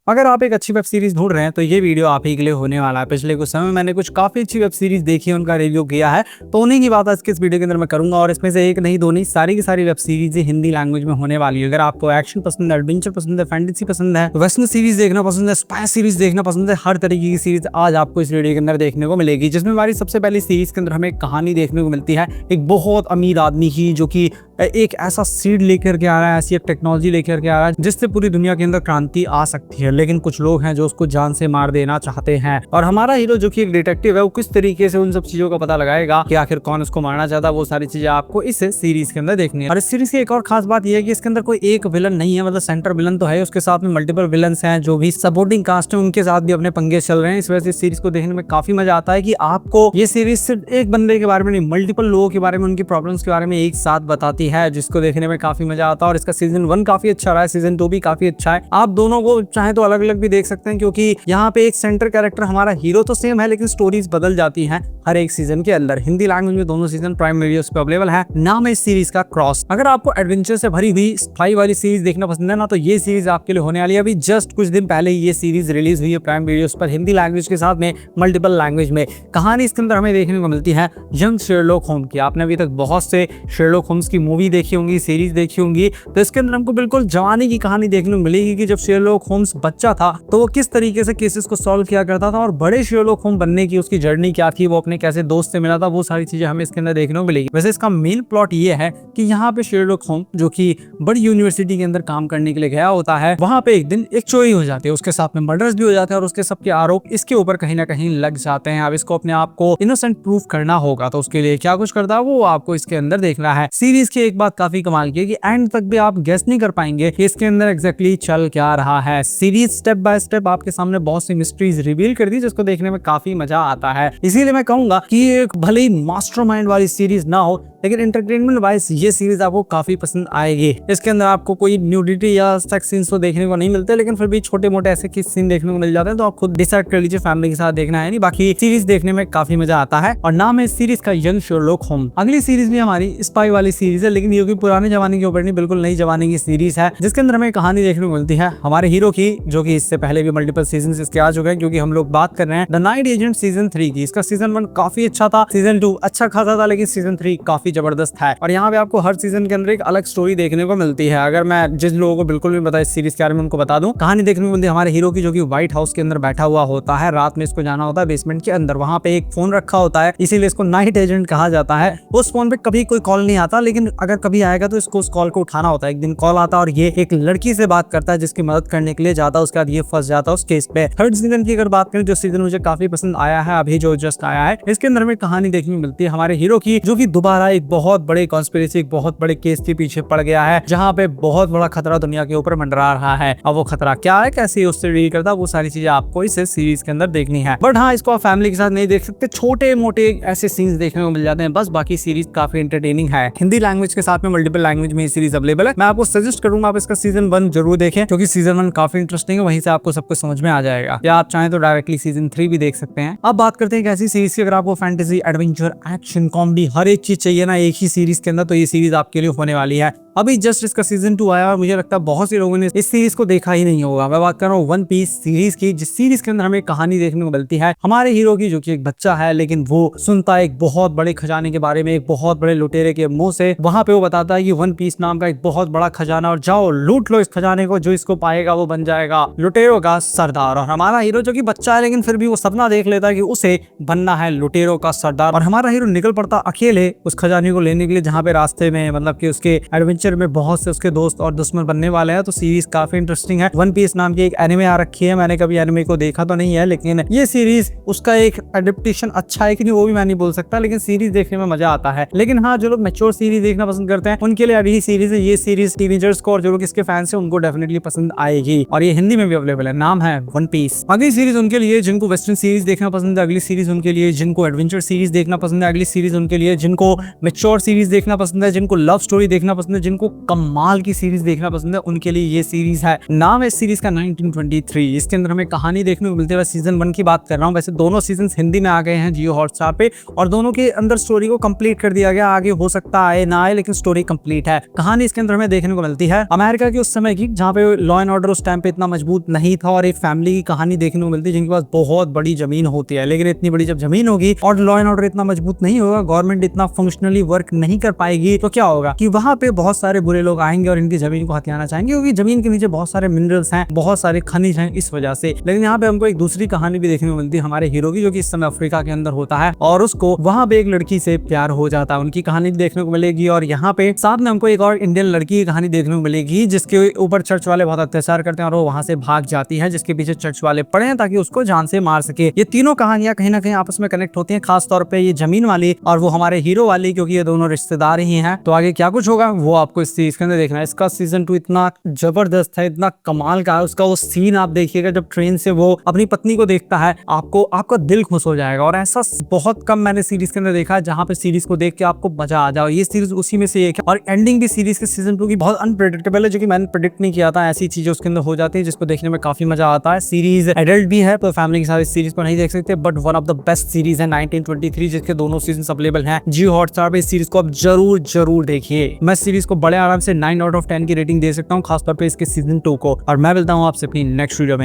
अगर आप एक अच्छी वेब सीरीज ढूंढ रहे हैं तो ये वीडियो आप ही के लिए होने वाला है। पिछले कुछ समय मैंने कुछ काफी अच्छी वेब सीरीज देखी है, उनका रिव्यू किया है, तो उन्हीं की बात आज के इस वीडियो के अंदर मैं करूंगा। और इसमें से एक नहीं दो नहीं, सारी की सारी वेब सीरीज हिंदी लैंग्वेज में होने वाली है। अगर आपको एक्शन पसंद है, एडवेंचर पसंद है, फैंटेसी पसंद है, वेस्टर्न सीरीज देखना पसंद है, स्पाई सीरीज देखना पसंद है, हर तरीके की सीरीज आज आपको इस वीडियो के अंदर देखने को मिलेगी। जिसमें हमारी सबसे पहली सीरीज के अंदर हमें एक कहानी देखने को मिलती है एक बहुत अमीर आदमी की, जो कि एक ऐसा सीड लेकर के आ रहा है, ऐसी एक टेक्नोलॉजी लेकर के आ रहा है जिससे पूरी दुनिया के अंदर क्रांति आ सकती है। लेकिन कुछ लोग हैं जो उसको जान से मार देना चाहते हैं, और हमारा हीरो जो कि एक डिटेक्टिव है वो किस तरीके से उन सब चीजों का पता लगाएगा कि आखिर कौन उसको मारना चाहता है। वो सारी चीजें आपको इस सीरीज के अंदर देखनी है। और इस सीरीज की एक और खास बात यह है कि इसके अंदर कोई एक विलन नहीं है, मतलब सेंटर विलन तो है, उसके साथ में मल्टीपल विलन्स हैं जो भी सपोर्टिंग कास्ट है उनके साथ भी अपने पंगे चल रहे हैं। इस वजह से इस सीरीज को देखने में काफी मजा आता है कि आपको ये सीरीज सिर्फ एक बंदे के बारे में नहीं, मल्टीपल लोगों के बारे में, उनकी प्रॉब्लम्स के बारे में एक साथ बताती है, जिसको देखने में काफी मजा आता है। और इसका सीजन 1 काफी अच्छा रहा है, सीजन 2 भी काफी अच्छा है। आप दोनों को चाहे तो अलग अलग भी देख सकते हैं, क्योंकि यहाँ पे एक सेंटर कैरेक्टर हमारा हीरो तो सेम है, लेकिन स्टोरीज बदल जाती हैं हर एक सीजन के अंदर। हिंदी लैंग्वेज में दोनों सीजन प्राइम वीडियोस पे अवेलेबल है। नाम है इस सीरीज का क्रॉस। अगर आपको एडवेंचर से भरी हुई स्पाई वाली सीरीज देखना पसंद है ना, तो ये सीरीज आपके लिए होने वाली है। अभी जस्ट कुछ दिन पहले ये सीरीज रिलीज हुई है प्राइम वीडियोस पर, हिंदी लैंग्वेज के साथ में मल्टीपल लैंग्वेज में। कहानी इसके अंदर हमें देखने को मिलती है यंग शेरलॉक होम्स की। आपने अभी तक बहुत से शेरलॉक होम्स की मूवी देखी होंगी, सीरीज देखी होंगी, तो इसके अंदर हमको बिल्कुल जवानी की कहानी देखने को मिलेगी कि जब शेरलॉक होम्स बच्चा था तो वो किस तरीके से केसेस को सॉल्व किया करता था, और बड़े शेरलॉक होम्स बनने की उसकी जर्नी क्या थी, वो अपने कैसे दोस्त से मिला था, वो सारी चीजें हमें इसके अंदर देखने को मिलेगी। वैसे इसका मेन प्लॉट ये है कि यहाँ पे शेरलॉक होम्स जो कि बड़ी यूनिवर्सिटी के अंदर काम करने के लिए गया होता है, वहां पे एक दिन एक चोरी हो जाती है, उसके साथ में मर्डर्स भी हो जाते हैं, और उसके सबके आरोप इसके ऊपर कहीं ना कहीं लग जाते हैं। अब इसको अपने आप को इनोसेंट प्रूफ करना होगा, तो उसके लिए क्या कुछ करता है वो आपको इसके अंदर देखना है। सीरीज की एक बात काफी कमाल की है कि एंड तक भी आप गेस नहीं कर पाएंगे कि इसके अंदर एग्जैक्टली चल क्या रहा है। सीरीज स्टेप बाय स्टेप आपके सामने बहुत सी मिस्ट्रीज रिवील कर दी, जिसको देखने में काफी मजा आता है। इसीलिए मैं कहूंगा कि एक भले ही मास्टरमाइंड वाली सीरीज ना हो, लेकिन एंटरटेनमेंट वाइज ये सीरीज आपको काफी पसंद आएगी। इसके अंदर आपको कोई न्यूडिटी या सेक्स सीन्स तो देखने को नहीं मिलते, लेकिन फिर भी छोटे मोटे ऐसे किस सीन देखने को मिल जाते हैं, तो आप खुद डिसाइड कर लीजिए फैमिली के साथ देखना है नहीं। बाकी सीरीज देखने में काफी मजा आता है, और नाम है इस सीरीज का यंग शेरलॉक होम्स। अगली सीरीज भी हमारी स्पाई वाली सीरीज है, लेकिन ये पुराने जमाने के ऊपर नहीं, बिल्कुल नई जमाने की सीरीज है, जिसके अंदर हमें कहानी देखने को मिलती है हमारे हीरो की, जो कि इससे पहले भी मल्टीपल सीजन इसके आ चुके हैं, क्योंकि हम लोग बात कर रहे हैं द नाइट एजेंट सीजन 3 की। इसका सीजन 1 काफी अच्छा था, सीजन 2 अच्छा खासा था, लेकिन सीजन 3 काफी जबरदस्त है। और यहाँ पे आपको हर सीजन के अंदर एक अलग स्टोरी देखने को मिलती है। अगर मैं जिन लोगों को बिल्कुल भी पता इस सीरीज के बारे में उनको बता दूं, कहानी देखने को मिलती है हमारे हीरो की, जो कि व्हाइट हाउस के अंदर बैठा हुआ होता है। रात में इसको जाना होता है बेसमेंट के अंदर, वहां पे एक फोन रखा होता है, इसीलिए इसको नाइट एजेंट कहा जाता है। उस फोन पे कभी कोई कॉल नहीं आता, लेकिन अगर कभी आएगा तो इसको उस कॉल को उठाना होता है। एक दिन कॉल आता है और ये एक लड़की से बात करता है जिसकी मदद करने के लिए जाता है, उसके बाद ये फंस जाता है उस केस पे। थर्ड सीजन की अगर बात करें, जो सीजन मुझे काफी पसंद आया है, अभी जो जस्ट आया है, इसके अंदर हमें कहानी देखने को मिलती है हमारे हीरो की, जो कि दोबारा एक बहुत बड़े कॉन्स्पिरेसी, एक बहुत बड़े केस के पीछे पड़ गया है, जहाँ पे बहुत बड़ा खतरा दुनिया के ऊपर मंडरा रहा है। अब वो खतरा क्या है, कैसे उससे डील करता है, वो सारी चीजें आपको इस सीरीज के अंदर देखनी है। बट हाँ, इसको आप फैमिली के साथ नहीं देख सकते, छोटे मोटे ऐसे सीन्स देखने को मिल जाते हैं बस। बाकी सीरीज काफी एंटरटेनिंग है। हिंदी लैंग्वेज के साथ में मल्टीपल लैंग्वेज में सीरीज अवेलेबल है। मैं आपको सजेस्ट करूंगा आप इसका सीजन 1 जरूर देखें, क्योंकि सीजन 1 काफी इंटरेस्टिंग है, वहीं से आपको सब कुछ समझ में आ जाएगा। या आप चाहें तो डायरेक्टली सीजन 3 भी देख सकते हैं। अब बात करते हैं एक ऐसी सीरीज की, अगर आपको फैंटेसी, एडवेंचर, एक्शन, कॉमेडी हर एक चीज चाहिए ना एक ही सीरीज के अंदर, तो ये सीरीज आपके लिए होने वाली है। अभी जस्ट इसका सीजन 2 आया और मुझे लगता है बहुत से लोगों ने इस सीरीज को देखा ही नहीं होगा। मैं बात कर रहा हूँ वन पीस सीरीज की, जिस सीरीज के अंदर हमें कहानी देखने को मिलती है हमारे हीरो की, जो कि एक बच्चा है, लेकिन वो सुनता है एक बहुत बड़े खजाने के बारे में, एक बहुत बड़े लुटेरे के मुंह से। वहां पे वो बताता है कि वन पीस नाम का एक बहुत बड़ा खजाना, और जाओ लूट लो इस खजाने को, जो इसको पाएगा वो बन जाएगा लुटेरों का सरदार। और हमारा हीरो जो कि बच्चा है, लेकिन फिर भी वो सपना देख लेता है कि उसे बनना है लुटेरों का सरदार। और हमारा हीरो निकल पड़ता अकेले उस खजाने को लेने के लिए, जहाँ पे रास्ते में मतलब कि उसके एडवेंचर में बहुत से दोस्त और दुश्मन बनने वाले हैं। तो सीरीज काफी इंटरेस्टिंग है। वन पीस नाम की एक एनिमे आ रखी है, मैंने कभी एनिमे को देखा तो नहीं है, लेकिन ये सीरीज उसका एक एडेप्टेशन अच्छा है कि नहीं वो भी मैं नहीं बोल सकता, लेकिन सीरीज देखने में मजा आता है। लेकिन हाँ, जो लोग मैच्योर सीरीज देखना पसंद करते हैं उनके लिए अभी सीरीज है ये सीरीज। टीनेजर्स को और जो लोग इसके फैंस हैं उनको डेफिनेटली पसंद आएगी, और ये हिंदी में भी अवेलेबल है। नाम है वन पीस। अगली सीरीज उनके लिए जिनको वेस्टर्न सीरीज देखना पसंद है, अगली सीरीज उनके लिए जिनको एडवेंचर सीरीज देखना पसंद है, अगली सीरीज उनके लिए जिनको मैच्योर सीरीज देखना पसंद है, जिनको लव स्टोरी देखना पसंद है, जिनको जिनको कमाल की सीरीज देखना पसंद है उनके लिए ये सीरीज है। नाम है इस सीरीज का 1923। इसके अंदर हमें कहानी देखने को मिलती है। सीजन 1 की बात कर रहा हूँ, वैसे दोनों सीजन हिंदी में आ गए हैं जियो हॉटस्टार पे, और दोनों के अंदर स्टोरी को कंप्लीट कर दिया गया। आगे हो सकता आए ना आए, लेकिन स्टोरी कंप्लीट है। कहानी इसके अंदर हमें देखने को मिलती है अमेरिका की उस समय की, जहाँ पे लॉ एंड ऑर्डर उस टाइम पे इतना मजबूत नहीं था, और एक फैमिली की कहानी देखने को मिलती है जिनके पास बहुत बड़ी जमीन होती है। लेकिन इतनी बड़ी जब जमीन होगी और लॉ एंड ऑर्डर इतना मजबूत नहीं होगा, गवर्नमेंट इतना फंक्शनली वर्क नहीं कर पाएगी, तो क्या होगा कि वहां पे बहुत सारे बुरे लोग आएंगे और इनकी जमीन को हथियाना चाहेंगे, क्योंकि जमीन के नीचे बहुत सारे मिनरल्स हैं, बहुत सारे खनिज हैं इस वजह से। लेकिन यहाँ पे हमको एक दूसरी कहानी भी देखने को मिलती है हमारे हीरो की, जो कि इस समय अफ्रीका के अंदर होता है, और उसको वहां पे एक लड़की से प्यार हो जाता है। उनकी कहानी देखने को मिलेगी। और यहाँ पे साथ में हमको एक और इंडियन लड़की की कहानी देखने को मिलेगी, जिसके ऊपर चर्च वाले बहुत अत्याचार करते हैं और वो वहां से भाग जाती है, जिसके पीछे चर्च वाले पड़े हैं ताकि उसको जान से मार सके। ये तीनों कहानियां कहीं ना कहीं आपस में कनेक्ट होती हैं, खास तौर पे ये जमीन वाली और वो हमारे हीरो वाली, क्योंकि ये दोनों रिश्तेदार ही हैं। तो आगे क्या कुछ होगा वो आपको इस सीरीज के अंदर देखना है। इसका सीजन 2 इतना जबरदस्त है, इतना कमाल का है। उसका वो सीन आप देखिएगा जब ट्रेन से वो अपनी पत्नी को देखता है, आपका दिल खुश हो जाएगा। और ऐसा बहुत कम मैंने सीरीज के अंदर देखा है जहां पे सीरीज को देख के आपको मजा आ जाए। ये सीरीज उसी में से एक है। और एंडिंग भी सीरीज के सीजन 2 की बहुत अनप्रेडिक्टेबल है, जो कि मैंने प्रेडिक्ट नहीं किया था। ऐसी चीजें उसके अंदर हो जाती है जिसको देखने में काफी मजा आता है। सीरीज एडल्ट भी है, तो फैमिली के साथ इस सीरीज को नहीं देख सकते, but one of the best series है 1923, जिसके दोनों सीजन अवेलेबल हैं जियो हॉटस्टार पे। इस सीरीज को आप जरूर देखिए। मैं सीरीज को बड़े आराम से 9 आउट ऑफ 10 की रेटिंग दे सकता हूँ, खासतौर पे इसके सीजन 2 को। और मैं मिलता हूँ आपसे अपनी नेक्स्ट वीडियो में।